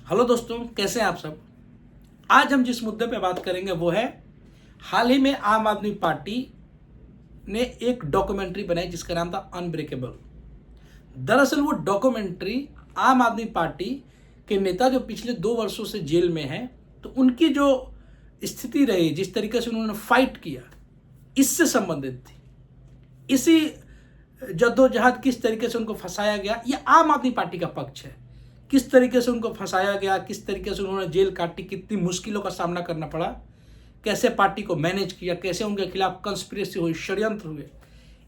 Hello दोस्तों, कैसे हैं आप सब। आज हम जिस मुद्दे पे बात करेंगे वो है हाल ही में आम आदमी पार्टी ने एक डॉक्यूमेंट्री बनाई जिसका नाम था अनब्रेकेबल। दरअसल वो डॉक्यूमेंट्री आम आदमी पार्टी के नेता जो पिछले 2 वर्षों से जेल में हैं, तो उनकी जो स्थिति रही, जिस तरीके से उन्होंने फाइट किया, इससे संबंधित थी। इसी जद्दोजहद किस तरीके से उनको फंसाया गया, ये आम आदमी पार्टी का पक्ष है। किस तरीके से उनको फंसाया गया, किस तरीके से उन्होंने जेल काटी, कितनी मुश्किलों का सामना करना पड़ा, कैसे पार्टी को मैनेज किया, कैसे उनके खिलाफ कंस्पिरेसी हुई, षड्यंत्र हुए,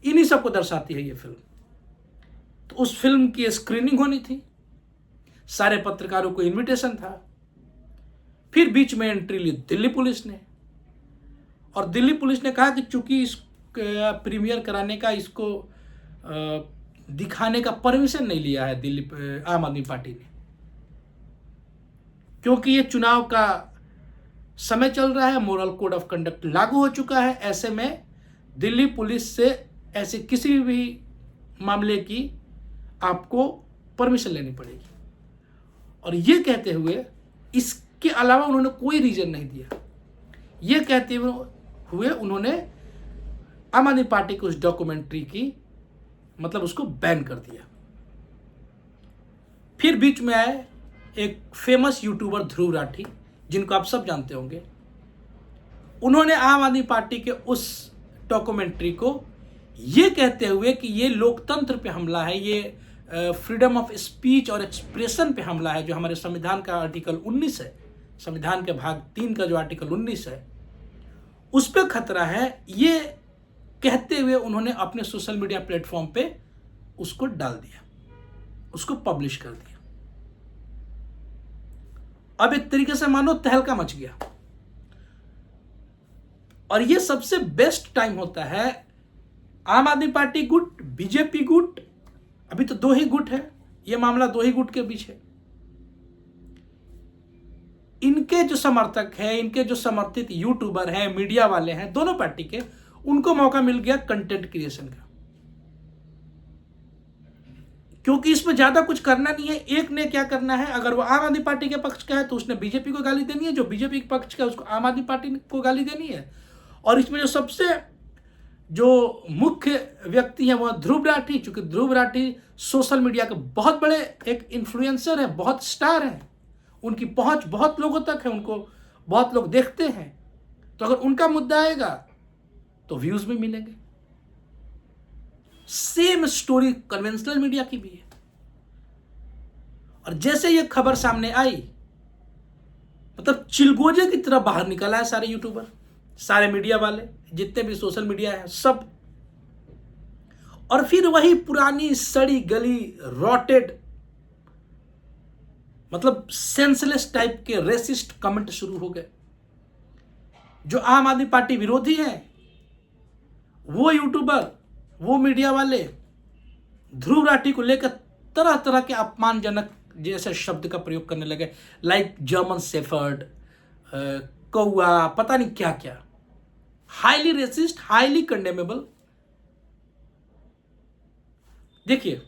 इन्हीं सब को दर्शाती है ये फिल्म। तो उस फिल्म की स्क्रीनिंग होनी थी, सारे पत्रकारों को इनविटेशन था। फिर बीच में एंट्री ली दिल्ली पुलिस ने, और दिल्ली पुलिस ने कहा कि चूंकि इस प्रीमियर कराने का, इसको दिखाने का परमिशन नहीं लिया है दिल्ली आम आदमी पार्टी ने, क्योंकि ये चुनाव का समय चल रहा है, मोरल कोड ऑफ कंडक्ट लागू हो चुका है। ऐसे में दिल्ली पुलिस से ऐसे किसी भी मामले की आपको परमिशन लेनी पड़ेगी। और ये कहते हुए, इसके अलावा उन्होंने कोई रीजन नहीं दिया। ये कहते हुए उन्होंने आम आदमी पार्टी की उस डॉक्यूमेंट्री की उसको बैन कर दिया। फिर बीच में आए एक फेमस यूट्यूबर ध्रुव राठी, जिनको आप सब जानते होंगे। उन्होंने आम आदमी पार्टी के उस डॉक्यूमेंट्री को ये कहते हुए कि ये लोकतंत्र पे हमला है, ये फ्रीडम ऑफ स्पीच और एक्सप्रेशन पे हमला है, जो हमारे संविधान का आर्टिकल 19 है, संविधान के भाग 3 का जो आर्टिकल 19 है, उस पर खतरा है, ये कहते हुए उन्होंने अपने सोशल मीडिया प्लेटफॉर्म पे उसको डाल दिया, उसको पब्लिश कर दिया। अब एक तरीके से मानो तहलका मच गया। और ये सबसे बेस्ट टाइम होता है, आम आदमी पार्टी गुट, बीजेपी गुट, अभी तो 2 ही गुट है, ये मामला 2 ही गुट के बीच है। इनके जो समर्थक हैं, इनके जो समर्थित यूट्यूबर हैं, मीडिया वाले हैं, दोनों पार्टी के, उनको मौका मिल गया कंटेंट क्रिएशन का, क्योंकि इसमें ज्यादा कुछ करना नहीं है। एक ने क्या करना है, अगर वो आम आदमी पार्टी के पक्ष का है तो उसने बीजेपी को गाली देनी है, जो बीजेपी के पक्ष का है उसको आम आदमी पार्टी को गाली देनी है। और इसमें जो सबसे जो मुख्य व्यक्ति है वह ध्रुव राठी, चूंकि ध्रुव राठी सोशल मीडिया के बहुत बड़े एक इन्फ्लुएंसर है, बहुत स्टार हैं, उनकी पहुंच बहुत लोगों तक है, उनको बहुत लोग देखते हैं। तो अगर उनका मुद्दा आएगा तो व्यूज भी मिलेंगे। सेम स्टोरी कन्वेंशनल मीडिया की भी है। और जैसे ये खबर सामने आई, चिलगोजे की तरह बाहर निकला है सारे यूट्यूबर, सारे मीडिया वाले, जितने भी सोशल मीडिया है सब। और फिर वही पुरानी सड़ी गली रॉटेड सेंसलेस टाइप के रेसिस्ट कमेंट शुरू हो गए। जो आम आदमी पार्टी विरोधी हैं, वो यूट्यूबर, वो मीडिया वाले ध्रुव राठी को लेकर तरह तरह के अपमानजनक जैसे शब्द का प्रयोग करने लगे, लाइक जर्मन शेफर्ड, कौआ, पता नहीं क्या क्या, हाईली रेसिस्ट, हाईली कंडेमेबल। देखिए,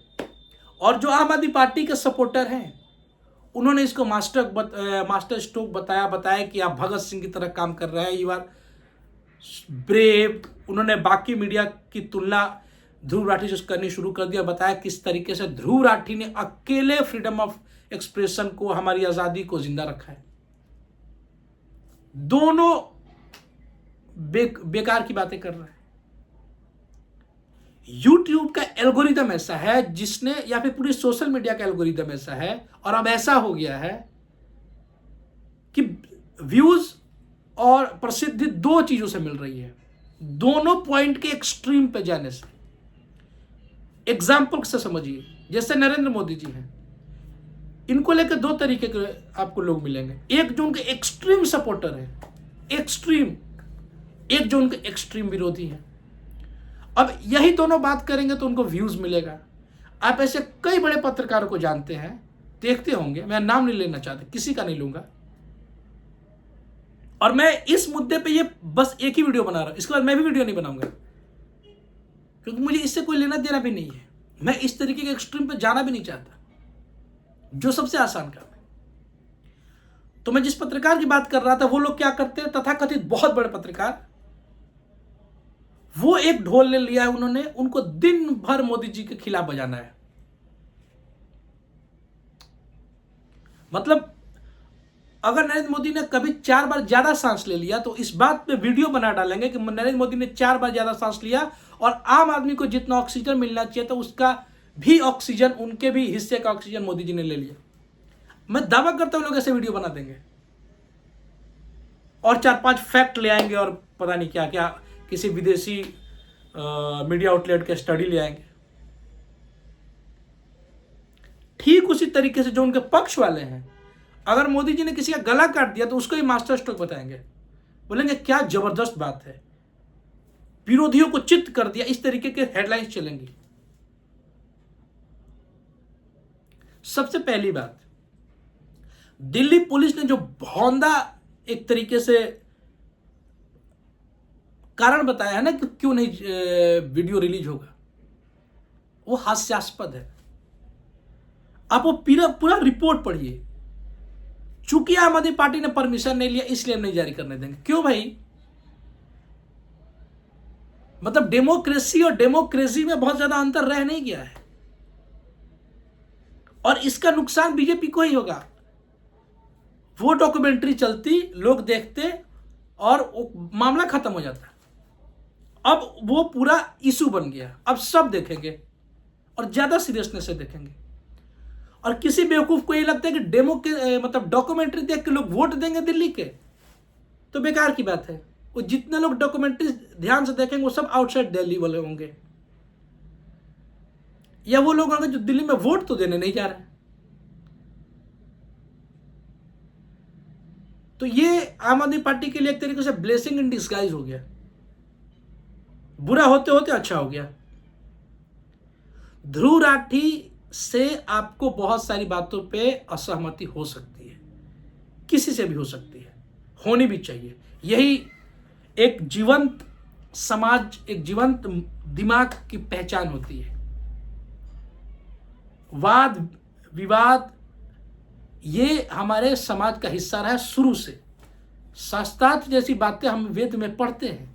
और जो आम आदमी पार्टी के सपोर्टर हैं, उन्होंने इसको मास्टर स्ट्रोक बताया कि आप भगत सिंह की तरह काम कर रहे हैं, यू आर ब्रेव। उन्होंने बाकी मीडिया की तुलना ध्रुव राठी से करनी शुरू कर दिया, बताया किस तरीके से ध्रुव राठी ने अकेले फ्रीडम ऑफ एक्सप्रेशन को, हमारी आजादी को जिंदा रखा है। दोनों बेकार की बातें कर रहे हैं। यूट्यूब का एल्गोरिदम ऐसा है जिसने, या फिर पूरी सोशल मीडिया का एल्गोरिदम ऐसा है, और अब ऐसा हो गया है कि व्यूज और प्रसिद्धि 2 चीजों से मिल रही है, दोनों पॉइंट के एक्सट्रीम पे जाने से। एग्जाम्पल से समझिए, जैसे नरेंद्र मोदी जी हैं, इनको लेकर 2 तरीके के आपको लोग मिलेंगे। एक जो उनके एक्सट्रीम सपोर्टर है, एक्सट्रीम, एक जो उनके एक्सट्रीम विरोधी है। अब यही दोनों बात करेंगे तो उनको व्यूज मिलेगा। आप ऐसे कई बड़े पत्रकारों को जानते हैं, देखते होंगे, मैं नाम नहीं लेना चाहता, किसी का नहीं लूंगा। और मैं इस मुद्दे पे ये बस एक ही वीडियो बना रहा हूं, इसके बाद मैं भी वीडियो नहीं बनाऊंगा, क्योंकि मुझे इससे कोई लेना देना भी नहीं है। मैं इस तरीके के एक्सट्रीम पे जाना भी नहीं चाहता, जो सबसे आसान काम है। तो मैं जिस पत्रकार की बात कर रहा था, वो लोग क्या करते हैं, तथाकथित बहुत बड़े पत्रकार, वो एक ढोल ले लिया है उन्होंने, उनको दिन भर मोदी जी के खिलाफ बजाना है। मतलब अगर नरेंद्र मोदी ने कभी 4 बार ज्यादा सांस ले लिया तो इस बात पे वीडियो बना डालेंगे कि नरेंद्र मोदी ने 4 बार ज्यादा सांस लिया, और आम आदमी को जितना ऑक्सीजन मिलना चाहिए तो उसका भी ऑक्सीजन, उनके भी हिस्से का ऑक्सीजन मोदी जी ने ले लिया। मैं दावा करता हूं लोग ऐसे वीडियो बना देंगे और 4-5 फैक्ट ले आएंगे और पता नहीं क्या क्या, किसी विदेशी मीडिया आउटलेट के स्टडी ले आएंगे। ठीक उसी तरीके से जो उनके पक्ष वाले हैं, अगर मोदी जी ने किसी का गला काट दिया तो उसको ही मास्टर स्ट्रोक बताएंगे, बोलेंगे क्या जबरदस्त बात है, विरोधियों को चित्त कर दिया, इस तरीके के हेडलाइंस चलेंगी। सबसे पहली बात, दिल्ली पुलिस ने जो भौंदा एक तरीके से कारण बताया है ना कि क्यों नहीं वीडियो रिलीज होगा, वो हास्यास्पद है। आप वो पूरा रिपोर्ट पढ़िए। चूंकि आम आदमी पार्टी ने परमिशन नहीं लिया इसलिए हम नहीं जारी करने देंगे। क्यों भाई? मतलब डेमोक्रेसी और डेमोक्रेसी में बहुत ज्यादा अंतर रह नहीं गया है, और इसका नुकसान बीजेपी को ही होगा। वो डॉक्यूमेंट्री चलती, लोग देखते और मामला खत्म हो जाता। अब वो पूरा इशू बन गया, अब सब देखेंगे और ज्यादा सीरियसनेस से देखेंगे। और किसी बेवकूफ को ये लगता है कि मतलब डॉक्यूमेंट्री देख के लोग वोट देंगे दिल्ली के, तो बेकार की बात है। वो जितने लोग डॉक्यूमेंट्री ध्यान से देखेंगे वो सब आउटसाइड दिल्ली वाले होंगे, या वो लोग होंगे जो दिल्ली में वोट तो देने नहीं जा रहे। तो ये आम आदमी पार्टी के लिए एक तरीके से ब्लेसिंग इन डिस्गाइज हो गया। बुरा होते होते अच्छा हो गया। ध्रुव राठी से आपको बहुत सारी बातों पे असहमति हो सकती है, किसी से भी हो सकती है, होनी भी चाहिए। यही एक जीवंत समाज, एक जीवंत दिमाग की पहचान होती है। वाद विवाद ये हमारे समाज का हिस्सा रहा है शुरू से। शास्त्रार्थ जैसी बातें हम वेद में पढ़ते हैं,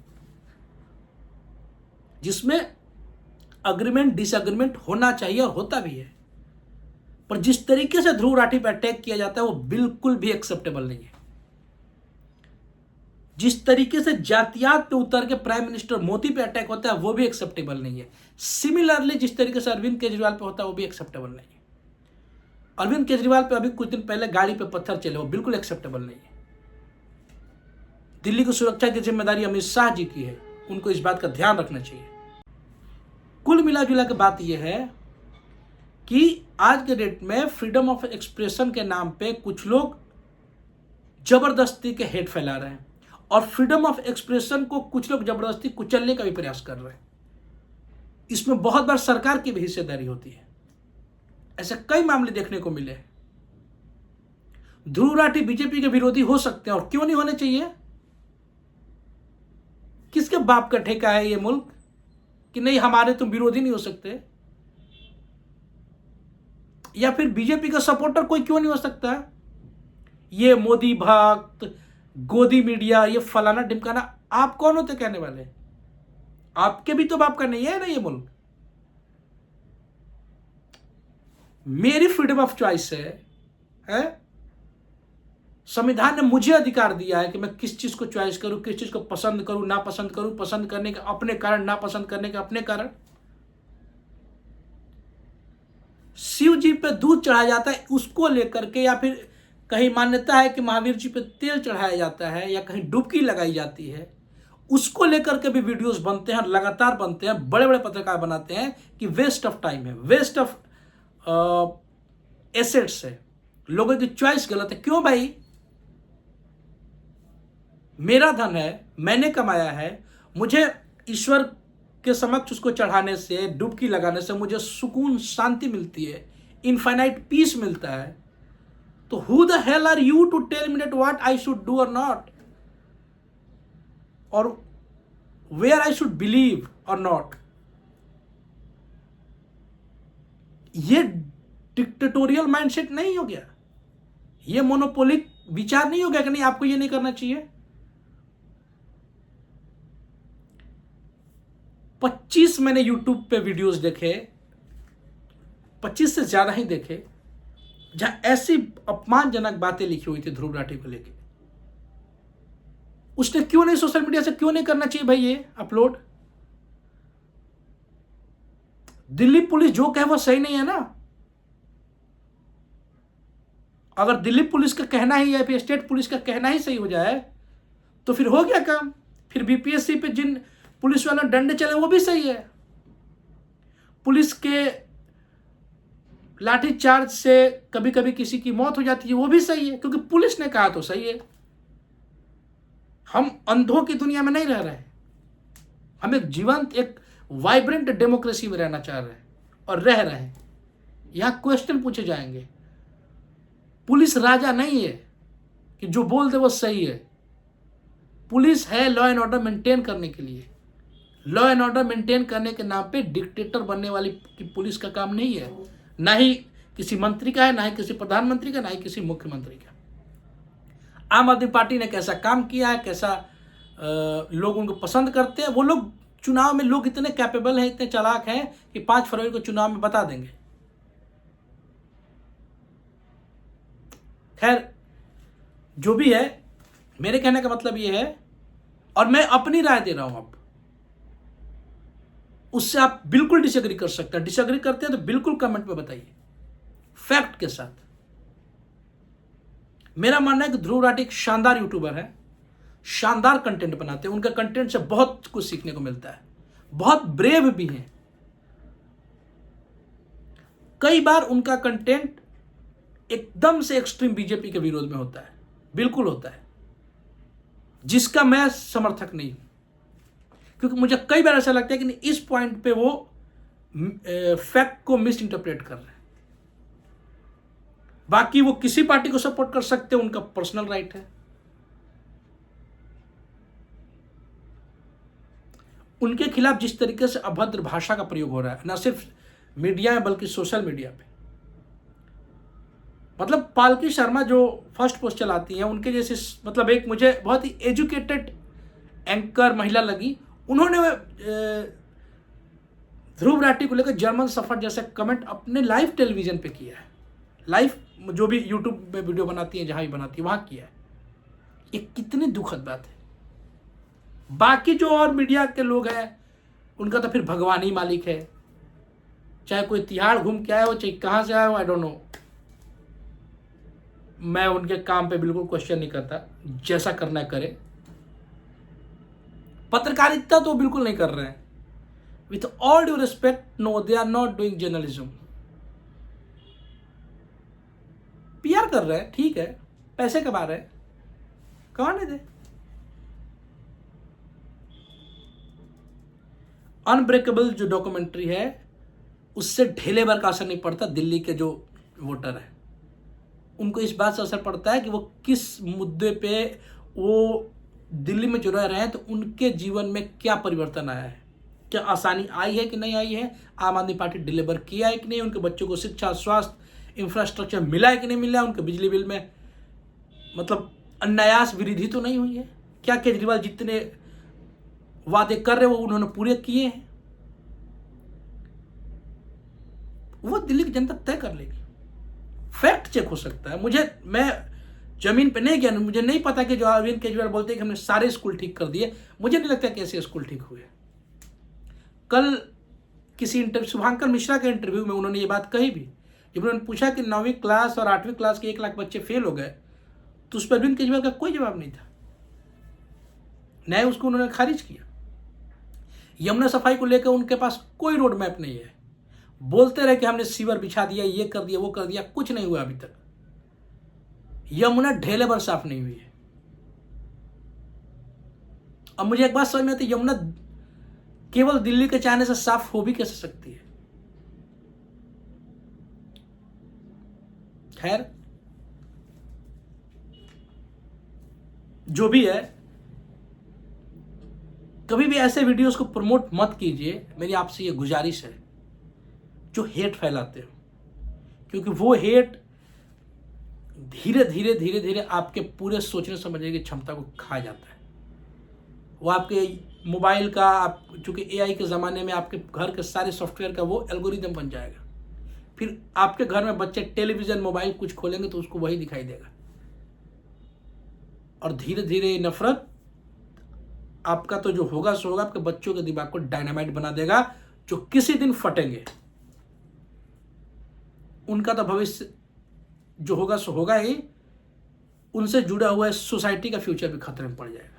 जिसमें अग्रीमेंट डिसएग्रीमेंट होना चाहिए और होता भी है। पर जिस तरीके से ध्रुव राठी पर अटैक किया जाता है वो बिल्कुल भी एक्सेप्टेबल नहीं है। जिस तरीके से जातियात पे उतर के प्राइम मिनिस्टर मोदी पे अटैक होता है वो भी एक्सेप्टेबल नहीं है। सिमिलरली जिस तरीके से अरविंद केजरीवाल पे होता है वो भी एक्सेप्टेबल नहीं है। अरविंद केजरीवाल पे अभी कुछ दिन पहले गाड़ी पे पत्थर चले, वो बिल्कुल एक्सेप्टेबल नहीं है। दिल्ली की सुरक्षा की जिम्मेदारी अमित शाह जी की है, उनको इस बात का ध्यान रखना चाहिए। कुल मिला जुला के बात यह है कि आज के डेट में फ्रीडम ऑफ एक्सप्रेशन के नाम पे कुछ लोग जबरदस्ती के हेट फैला रहे हैं, और फ्रीडम ऑफ एक्सप्रेशन को कुछ लोग जबरदस्ती कुचलने का भी प्रयास कर रहे हैं। इसमें बहुत बार सरकार की भी हिस्सेदारी होती है। ऐसे कई मामले देखने को मिले। ध्रुव राठी बीजेपी के विरोधी हो सकते हैं, और क्यों नहीं होने चाहिए? किसके बाप का ठेका है ये मुल्क कि नहीं हमारे तुम विरोधी नहीं हो सकते? या फिर बीजेपी का सपोर्टर कोई क्यों नहीं हो सकता? ये मोदी भक्त, गोदी मीडिया, ये फलाना ढिमकाना, आप कौन होते कहने वाले? आपके भी तो बाप का नहीं है ना ये मुल्क। मेरी फ्रीडम ऑफ चॉइस है? संविधान ने मुझे अधिकार दिया है कि मैं किस चीज को चॉइस करूं, किस चीज को पसंद करूं, ना पसंद करूं, पसंद करने के अपने कारण, ना पसंद करने के अपने कारण। शिव जी पे दूध चढ़ाया जाता है उसको लेकर के, या फिर कहीं मान्यता है कि महावीर जी पे तेल चढ़ाया जाता है, या कहीं डुबकी लगाई जाती है, उसको लेकर के भी वीडियोस बनते हैं, लगातार बनते हैं। बड़े बड़े पत्रकार बनाते हैं कि वेस्ट ऑफ टाइम है, वेस्ट ऑफ एसेट्स है, लोगों की चॉइस गलत है। क्यों भाई? मेरा धन है, मैंने कमाया है, मुझे ईश्वर के समक्ष उसको चढ़ाने से, डुबकी लगाने से मुझे सुकून, शांति मिलती है, इनफाइनाइट पीस मिलता है। तो who the hell are you to tell me that what I should do और नॉट, और वेयर आई शुड बिलीव और नॉट? ये डिक्टेटोरियल माइंडसेट नहीं हो गया, ये मोनोपोलिक विचार नहीं हो गया कि नहीं आपको ये नहीं करना चाहिए? 25 मैंने यूट्यूब पे वीडियोस देखे, 25 से ज्यादा ही देखे, जहां ऐसी अपमानजनक बातें लिखी हुई थी ध्रुव राठी को लेके। उसने क्यों नहीं सोशल मीडिया से क्यों नहीं करना चाहिए भाई ये अपलोड? दिल्ली पुलिस जो कहे वो सही नहीं है ना। अगर दिल्ली पुलिस का कहना ही या फिर स्टेट पुलिस का कहना ही सही हो जाए तो फिर हो गया काम। फिर बीपीएससी पे जिन पुलिस वालों ने डंडे चले वो भी सही है। पुलिस के लाठीचार्ज से कभी कभी किसी की मौत हो जाती है, वो भी सही है, क्योंकि पुलिस ने कहा तो सही है। हम अंधों की दुनिया में नहीं रह रहे हैं। हम एक जीवंत, एक वाइब्रेंट डेमोक्रेसी में रहना चाह रहे हैं और रह रहे हैं। यहां क्वेश्चन पूछे जाएंगे। पुलिस राजा नहीं है कि जो बोल दे वो सही है। पुलिस है लॉ एंड ऑर्डर मेंटेन करने के लिए। लॉ एंड ऑर्डर मेंटेन करने के नाम पे डिक्टेटर बनने वाली की पुलिस का काम नहीं है। ना ही किसी मंत्री का है, ना ही किसी प्रधानमंत्री का, ना ही किसी मुख्यमंत्री का। आम आदमी पार्टी ने कैसा काम किया है, कैसा लोग उनको पसंद करते हैं, वो लोग चुनाव में, लोग इतने कैपेबल हैं, इतने चालाक हैं कि 5 फरवरी को चुनाव में बता देंगे। खैर जो भी है, मेरे कहने का मतलब ये है, और मैं अपनी राय दे रहा हूं। अब उससे आप बिल्कुल डिसएग्री कर सकते हैं। डिसएग्री करते हैं तो बिल्कुल कमेंट में बताइए फैक्ट के साथ। मेरा मानना है कि ध्रुव राठी एक शानदार यूट्यूबर है, शानदार कंटेंट बनाते हैं। उनका कंटेंट से बहुत कुछ सीखने को मिलता है। बहुत ब्रेव भी हैं। कई बार उनका कंटेंट एकदम से एक्सट्रीम बीजेपी के विरोध में होता है, बिल्कुल होता है, जिसका मैं समर्थक नहीं हूं। क्योंकि मुझे कई बार ऐसा लगता है कि इस पॉइंट पे वो फैक्ट को मिस इंटरप्रेट कर रहे हैं। बाकी वो किसी पार्टी को सपोर्ट कर सकते हैं, उनका पर्सनल राइट है। उनके खिलाफ जिस तरीके से अभद्र भाषा का प्रयोग हो रहा है, ना सिर्फ मीडिया में बल्कि सोशल मीडिया पे, मतलब पालकी शर्मा जो फर्स्ट पोस्ट चलाती हैं, उनके जैसे, मतलब एक मुझे बहुत ही एजुकेटेड एंकर महिला लगी। उन्होंने ध्रुव राठी को लेकर जर्मन सफर जैसे कमेंट अपने लाइव टेलीविजन पे किया है। लाइव जो भी यूट्यूब में वीडियो बनाती है, जहां भी बनाती है वहां किया है। ये कितनी दुखद बात है। बाकी जो और मीडिया के लोग हैं उनका तो फिर भगवान ही मालिक है। चाहे कोई तिहाड़ घूम के आया हो, चाहे कहां से आया हो, आई डोंट नो। मैं उनके काम पे बिल्कुल क्वेश्चन नहीं करता, जैसा करना करे। पत्रकारिता तो बिल्कुल नहीं कर रहे हैं। With all due respect, no, they are not doing journalism. PR कर रहे हैं, ठीक है, पैसे कमा रहे हैं, कमाने दे। अनब्रेकेबल जो डॉक्यूमेंट्री है उससे ढेले भर का असर नहीं पड़ता। दिल्ली के जो वोटर है उनको इस बात से असर पड़ता है कि वो किस मुद्दे पे वो दिल्ली में जो रह रहे हैं तो उनके जीवन में क्या परिवर्तन आया है, क्या आसानी आई है कि नहीं आई है, आम आदमी पार्टी डिलीवर किया है कि नहीं, उनके बच्चों को शिक्षा, स्वास्थ्य, इंफ्रास्ट्रक्चर मिला है कि नहीं मिला, उनके बिजली बिल में मतलब अन्यास वृद्धि तो नहीं हुई है, क्या केजरीवाल जितने वादे कर रहे वो उन्होंने पूरे किए हैं। वो दिल्ली की जनता तय कर लेगी। फैक्ट चेक हो सकता है। मैं जमीन पे नहीं गया, मुझे नहीं पता कि जो अरविंद केजरीवाल बोलते हैं कि हमने सारे स्कूल ठीक कर दिए, मुझे नहीं लगता कि ऐसे स्कूल ठीक हुए। कल किसी शुभांकर मिश्रा के इंटरव्यू में उन्होंने ये बात कही भी, जब उन्होंने पूछा कि 9वीं क्लास और 8वीं क्लास के 1 लाख बच्चे फेल हो गए, तो उस पर अरविंद केजरीवाल का कोई जवाब नहीं था। न्याय उसको उन्होंने खारिज किया। यमुना सफाई को लेकर उनके पास कोई रोड मैप नहीं है। बोलते रहे कि हमने सीवर बिछा दिया, ये कर दिया, वो कर दिया, कुछ नहीं हुआ अभी तक। यमुना ढेले भर साफ नहीं हुई है। अब मुझे एक बात समझ में आती है, यमुना केवल दिल्ली के चाहने से साफ हो भी कैसे सकती है। खैर जो भी है, कभी भी ऐसे वीडियोस को प्रमोट मत कीजिए। मेरी आपसे ये गुजारिश है जो हेट फैलाते हो, क्योंकि वो हेट धीरे धीरे धीरे धीरे आपके पूरे सोचने समझने की क्षमता को खा जाता है। वो आपके मोबाइल का, आप चूँकि एआई के ज़माने में आपके घर के सारे सॉफ्टवेयर का वो एल्गोरिदम बन जाएगा। फिर आपके घर में बच्चे टेलीविज़न, मोबाइल कुछ खोलेंगे तो उसको वही दिखाई देगा। और धीरे धीरे नफरत आपका तो जो होगा सो होगा, आपके बच्चों के दिमाग को डायनामाइट बना देगा, जो किसी दिन फटेंगे। उनका तो भविष्य जो होगा सो होगा ही, उनसे जुड़ा हुआ सोसाइटी का फ्यूचर भी खतरे में पड़ जाएगा।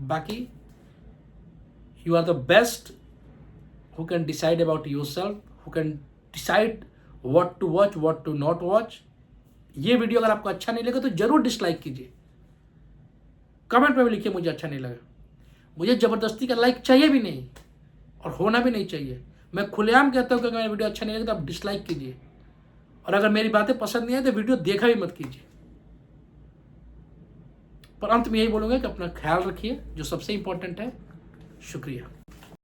बाकी you are the best who can decide about yourself, who can decide what to watch, what to not watch. ये वीडियो अगर आपको अच्छा नहीं लगा तो जरूर डिसलाइक कीजिए, कमेंट में भी लिखिए मुझे अच्छा नहीं लगा। मुझे ज़बरदस्ती का लाइक चाहिए भी नहीं और होना भी नहीं चाहिए। मैं खुलेआम कहता हूँ कि अगर मेरा वीडियो अच्छा नहीं लगा तो आप डिसलाइक कीजिए, और अगर मेरी बातें पसंद नहीं आए तो वीडियो देखा भी मत कीजिए। पर अंत में यही बोलूँगा कि अपना ख्याल रखिए, जो सबसे इंपॉर्टेंट है। शुक्रिया।